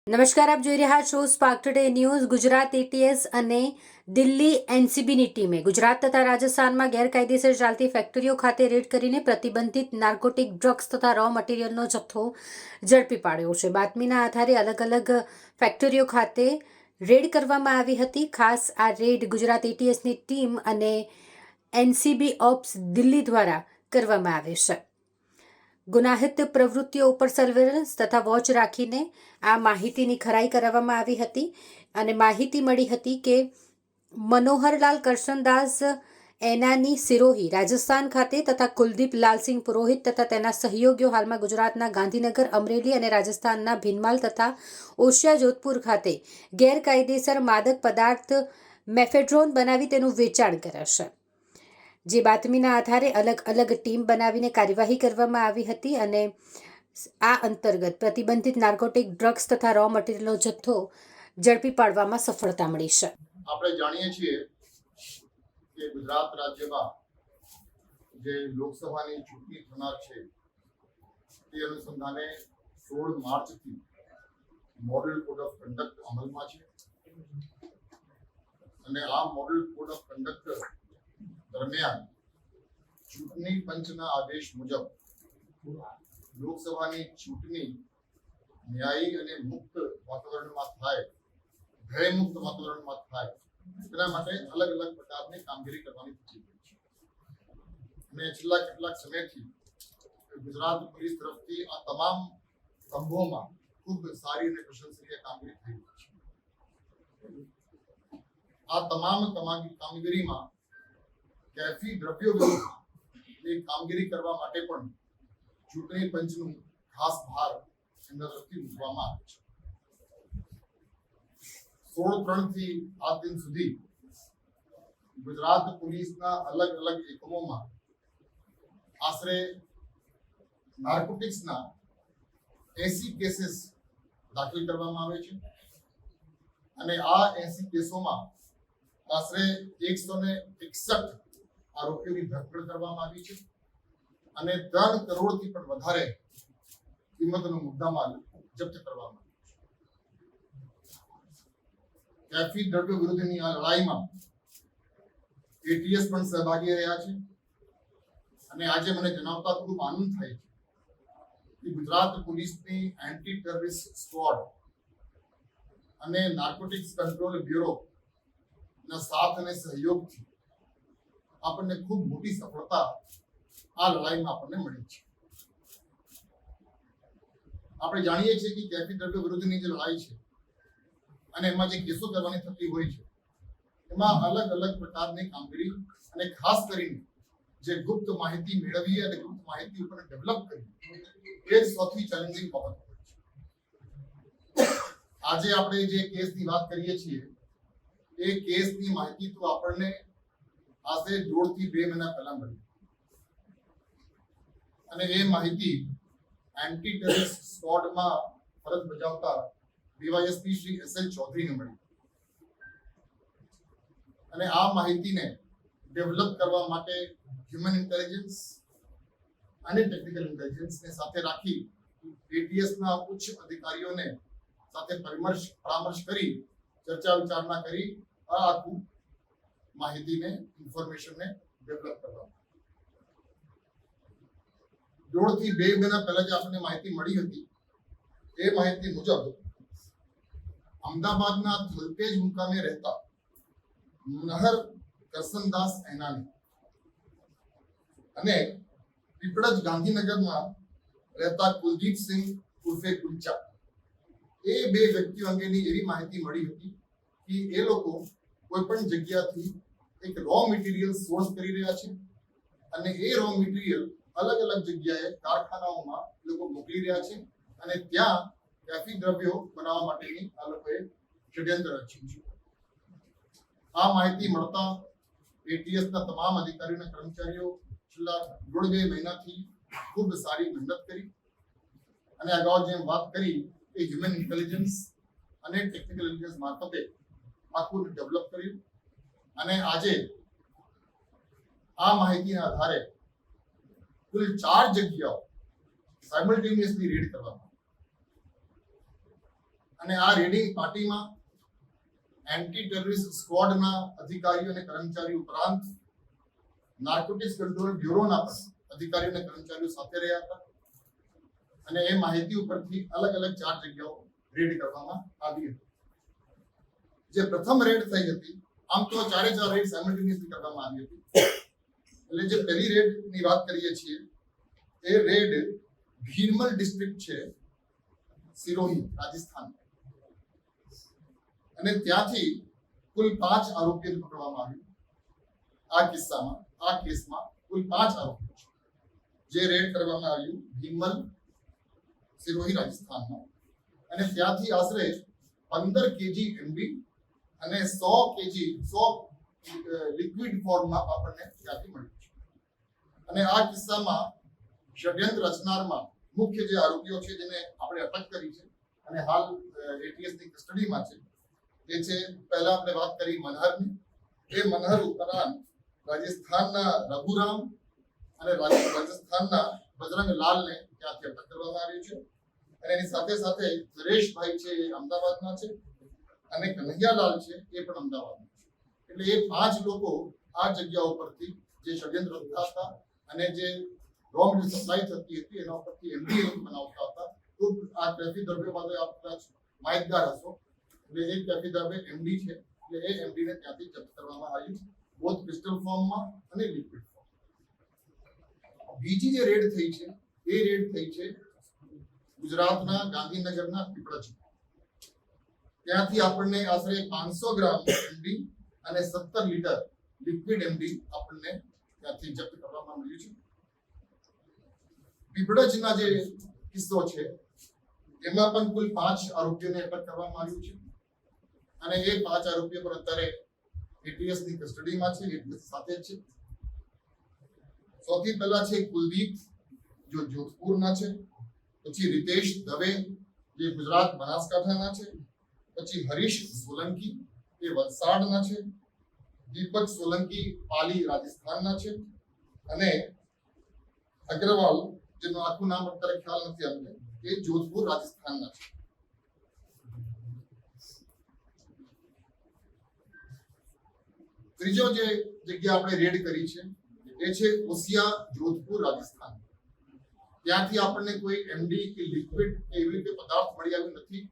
નમસ્કાર, આપ જોઈ રહ્યા છો spark today news. Gujarat ATS અને દિલ્હી એનસીબીની ટીમે ગુજરાત તથા રાજસ્થાનમાં ગેરકાયદેસર ચાલતી ફેક્ટરીઓ ખાતે રેડ કરીને પ્રતિબંધિત નાર્કોટિક ડ્રગ્સ તથા રો મટીરિયલનો જથ્થો ઝડપી પાડ્યો છે. બાતમીના આધારે અલગ અલગ ફેક્ટરીઓ ખાતે રેડ કરવામાં આવી હતી. ખાસ આ રેડ ગુજરાત એટીએસની ટીમ અને એનસીબી ઓપ્સ દિલ્હી દ્વારા કરવામાં આવે છે. ગુનાહિત પ્રવૃત્તિઓ ઉપર સર્વેલન્સ તથા વોચ રાખીને આ માહિતીની ખરાઈ કરાવવામાં આવી હતી અને માહિતી મળી હતી કે મનોહરલાલ કરશનદાસ એનાની સિરોહી રાજસ્થાન ખાતે તથા કુલદીપ લાલસિંહ પુરોહિત તથા તેના સહયોગીઓ હાલમાં ગુજરાતના ગાંધીનગર, અમરેલી અને રાજસ્થાનના ભીનમાલ તથા ઓશિયા જોધપુર ખાતે ગેરકાયદેસર માદક પદાર્થ મેફેડ્રોન બનાવી તેનું વેચાણ કરે છે. જે બાતમીના આધારે અલગ અલગ ટીમ બનાવીને કાર્યવાહી કરવામાં આવી હતી અને આ અંતર્ગત પ્રતિબંધિત નાર્કોટિક ડ્રગ્સ તથા રો મટીરિયલનો જથ્થો ઝડપી પાડવામાં સફળતા મળી છે. આપણે જાણીએ છીએ કે ગુજરાત રાજ્યમાં જે લોકસભાની ચૂંટણી થનાર છે તે અનુસંધાને 16 માર્ચથી મોડેલ કોડ ઓફ કન્ડક્ટ અમલમાં છે અને આ મોડેલ કોડ ઓફ કન્ડક્ટ દરમિયાન ચૂંટણી પંચના આદેશ મુજબ લોકસભાની ચૂંટણી ન્યાયી અને મુક્ત વાતાવરણમાં થાય, ભયમુક્ત વાતાવરણમાં થાય તેના માટે અલગ અલગ પ્રકારની કામગીરી કરવાની થતી હોય છે. અને છેલ્લા કેટલાક સમયથી ગુજરાત પોલીસ તરફથી આ તમામ સ્તંભોમાં ખૂબ સારી અને પ્રશંસનીય કામગીરી થઈ રહી છે. આ તમામ કામગીરીમાં કેફી દ્રવ્યો વિરુદ્ધની કામગીરી કરવા માટે પણ ચૂંટણી પંચનું ખાસ ભાર એમના તરફથી મૂકવામાં આવે છે. 16/3 થી આ દિન સુધી ગુજરાત પોલીસના અલગ અલગ એકમોમાં આશરે નાર્કોટિક્સના 80 કેસીસ દાખલ કરવામાં આવે છે અને આ 80 કેસોમાં આશરે 161 આરોપીઓની ધરપકડ કરવામાં આવી છે અને 3 કરોડથી પણ વધારે કિંમતનો મુદ્દામાલ જપ્ત કરવામાં આવ્યો છે. કેફી દ્રવ્યો વિરુદ્ધની આ લડાઈમાં એટીએસ પણ સહભાગી રહ્યા છે અને આજે મને જણાવતા ખૂબ આનંદ થાય છે કે ગુજરાત પોલીસની એન્ટી ટેરરિસ્ટ સ્ક્વોડ અને નાર્કોટિક્સ કંટ્રોલ બ્યુરો ના સાથ અને સહયોગથી આપણને ખૂબ મોટી સફળતા આ લડાઈમાં આપણને મળી છે. આપણે જાણીએ છીએ કે કેફી દ્રવ્યો વિરુદ્ધની જે લડાઈ છે અને એમાં જે કેસો કરવાની થતી હોય છે એમાં અલગ અલગ પ્રકારની કામગીરી અને ખાસ કરીને જે ગુપ્ત માહિતી મેળવી અને ગુપ્ત માહિતી ઉપર ડેવલપ કરી એ જ સૌથી ચેલેન્જિંગ બાબત હોય છે. આજે આપણે જે કેસની વાત કરીએ છીએ એ કેસની માહિતી તો આપણને આશરે 1.5 થી 2 મહિના પહેલા મળી અને એ માહિતી એન્ટી ટેરરિસ્ટ સ્ક્વોડમાં ફરજ બજાવતા ડીવાયએસપી શ્રી એસએલ ચૌધરીને મળી અને આ માહિતીને ડેવલપ કરવા માટે હ્યુમન ઇન્ટેલિજન્સ અને ટેકનિકલ ઇન્ટેલિજન્સને સાથે રાખી એટીએસના ઉચ્ચ અધિકારીઓને સાથે પરામર્શ કરી ચર્ચા વિચારણા કરી આ આખું માહિતીને ઇન્ફોર્મેશનને ડેવલપ કરવા 1.5 થી 2 મહિના પહેલા જે આપણને માહિતી મળી હતી એ માહિતી મુજબ અમદાવાદના થલતેજ મુકામે રહેતા મનોહર કરશનદાસ એનાની અને પીપળજ ગાંધીનગરમાં રહેતા કુલદીપસિંહ ઉર્ફે કુલચા એ 2 વ્યક્તિઓ અંગેની એવી માહિતી મળી હતી કે એ લોકો કોઈ પણ જગ્યાથી એક રો મટીરિયલ સોર્સ કરી રહ્યા છે અને એ રો મટીરિયલ અલગ અલગ જગ્યાએ કારખાનાઓમાં લોકો મોકલી રહ્યા છે અને ત્યાં કેફી દ્રવ્યો બનાવવા માટેની આ લોકોએ ષડયંત્ર રચ્યું છે. આ માહિતી મળતા એટીએસના તમામ અધિકારીઓ અને કર્મચારીઓ છેલ્લા 1.5 મહિનાથી ખૂબ સારી મહેનત કરી અને અગાઉ જેમ વાત કરી એ હ્યુમન ઇન્ટેલિજન્સ અને ટેકનિકલ ઇન્ટેલિજન્સ મારફતે આખું ડેવલપ કર્યું અને આજે આ માહિતીના આધારે કુલ 4 જગ્યાઓ સાયમલ્ટેનિયસલી રીડ કરવામાં અને આ રેડિંગ પાર્ટીમાં એન્ટી ટેરરિસ્ટ સ્ક્વોડના અધિકારીઓ અને કર્મચારીઓ ઉપરાંત નાર્કોટિક્સ કંટ્રોલ બ્યુરોના પણ અધિકારીઓ અને કર્મચારીઓ સાથે રહ્યા હતા અને એ માહિતી ઉપરથી અલગ અલગ 4 જગ્યાઓ રેડ કરવામાં આવી હતી. જે પ્રથમ રેડ થઈ હતી, આમ તો 4 રેડ સાયમલ્ટેનિયસલી કરવામાં આવી હતી. એટલે જે પહેલી રેડની વાત કરીએ છીએ એ રેડ ભીરમલ ડિસ્ટ્રિક્ટ છે, સિરોહી, રાજસ્થાન, અને ત્યાંથી કુલ 5 આરોપીઓને પકડવામાં આવ્યું. આ કેસમાં કુલ 5 આરોપીઓ છે જે રેડ કરવામાં આવ્યું ભીરમલ, સિરોહી, રાજસ્થાનમાં, અને ત્યાંથી આશરે 15 કેજી એમડી અને 100 લિક્વિડ ફોર્મમાં આપણને ત્યાંથી મળ્યું છે. અને આ કિસ્સામાં ષડયંત્ર રચનારમાં મુખ્ય જે આરોપીઓ છે જેને આપણે અટક કરી છે અને હાલ એટીએસની કસ્ટડીમાં છે એ છે, પહેલા આપણે વાત કરી મનહરની. એ મનહર ઉપરાંત રાજસ્થાનના રઘુરામ અને રાજસ્થાનના બજરંગ લાલને ત્યાંથી અટક કરવામાં આવી છે. અને એની સાથે સાથે નરેશભાઈ છે એ અમદાવાદના છે અને કન્હૈયાલાલ છે એ પણ અમદાવાદના છે. એટલે એ 5 લોકો આ જગ્યા ઉપરથી જે ષડયંત્ર રચતા હતા અને જે રો મટીરિયલ સપ્લાય થતી હતી એના ઉપરથી એમડીએ બનાવતા હતા. તો આ ટ્રાફિક દ્રવ્ય માટે આપ કદાચ માહિતગાર હશો. એટલે એ ટ્રાફિક દ્રવ્ય એમડી છે. એટલે એ એમડીને ત્યાંથી જપ્ત કરવામાં આવ્યું, બોથ ક્રિસ્ટલ ફોર્મમાં અને લિક્વિડ ફોર્મ. બીજી જે રેડ થઈ છે એ રેડ થઈ છે ગુજરાતના ગાંધીનગરના પીપળજ. ત્યાંથી આપણને આશરે 500 ગ્રામ એમડી અને 17 લીટર લિક્વિડ એમડી આપણને ત્યાંથી જપ્ત કરવામાં મળ્યું છે. પીપળજના જે કિસ્સો છે એમાં પણ કુલ 5 આરોપીઓને અટક કરવામાં આવ્યું છે અને એ 5 આરોપીઓ પર અત્યારે એટીએસની કસ્ટડીમાં છે, એટીએસ સાથે જ છે. સૌથી પહેલા છે કુલદીપ, જો જોધપુરના છે. પછી રીતેશ દવે, જે ગુજરાત બનાસકાંઠાના છે. પછી હરીશ સોલંકી, એ વલસાડના છે. દીપક સોલંકી પાલી, રાજસ્થાનના છે. અને અગ્રવાલ, જેનું આખું નામ અત્યારે ખ્યાલ નથી અમને, એ જોધપુર, રાજસ્થાનના છે. ત્રીજો જે જગ્યા આપણે રેડ કરી છે એ છે ઓસિયા, જોધપુર, રાજસ્થાન. ત્યાંથી આપણને કોઈ એમડી કે લિક્વિડ એવી રીતે પદાર્થ મળી આવ્યું નથી.